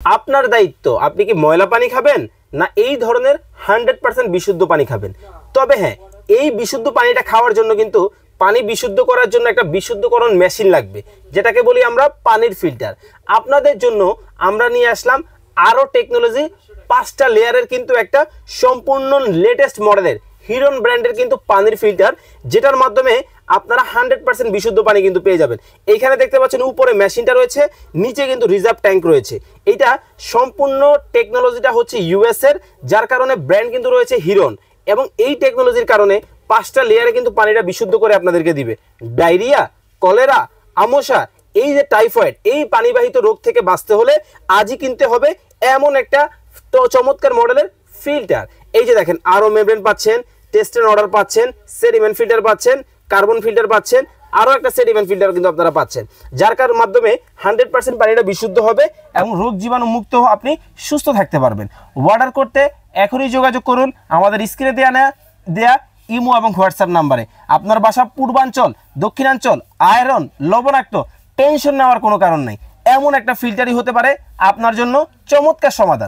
আপনার দায়িত্ব, আপনি কি ময়লা পানি খাবেন না এই ধরনের 100% বিশুদ্ধ পানি খাবেন। তবে হ্যাঁ, এই বিশুদ্ধ পানিটা খাওয়ার জন্য কিন্তু পানি বিশুদ্ধ করার জন্য একটা বিশুদ্ধকরণ মেশিন লাগবে, যেটাকে বলি আমরা পানির ফিল্টার। আপনাদের জন্য আমরা নিয়ে আসলাম আরও টেকনোলজি, 5টা লেয়ারের কিন্তু একটা সম্পূর্ণ লেটেস্ট মডেলের হিরন ব্র্যান্ডের কিন্তু পানির ফিল্টার, যেটার মাধ্যমে আপনারা 100% বিশুদ্ধ পানি কিন্তু পেয়ে যাবেন। এইখানে দেখতে পাচ্ছেন উপরে মেশিনটা রয়েছে, নিচে কিন্তু রিজার্ভ ট্যাঙ্ক রয়েছে। এটা সম্পূর্ণ টেকনোলজিটা হচ্ছে ইউএস এর, যার কারণে ব্র্যান্ড কিন্তু রয়েছে হিরন। এবং এই টেকনোলজির কারণে 5টা লেয়ারে কিন্তু পানিটা বিশুদ্ধ করে আপনাদেরকে দিবে। ডায়রিয়া, কলেরা, আমশা, এই যে টাইফয়েড, এই পানিবাহিত রোগ থেকে বাঁচতে হলে আজই কিনতে হবে এমন একটা চমৎকার মডেলের ফিল্টার। এই যে দেখেন, আরও মেমব্রেন পাচ্ছেন, টেস্টেন অর্ডার পাচ্ছেন, সেডিমেন্ট ফিল্টার পাচ্ছেন, কার্বন ফিল্টার পাচ্ছেন, আরও একটা সেডিমেন্ট ফিল্টার কিন্তু আপনারা পাচ্ছেন, যার মাধ্যমে 100% পানিটা বিশুদ্ধ হবে এবং রোগ জীবাণু মুক্ত আপনি সুস্থ থাকতে পারবেন। অর্ডার করতে এখনই যোগাযোগ করুন আমাদের স্ক্রিনে দেয়া ইমো এবং হোয়াটসঅ্যাপ নাম্বারে। আপনার বাসা পূর্বাঞ্চল, দক্ষিণাঞ্চল, আয়রন, লবণাক্ত, টেনশন নেওয়ার কোনো কারণ নেই। এমন একটা ফিল্টারই হতে পারে আপনার জন্য চমৎকার সমাধান।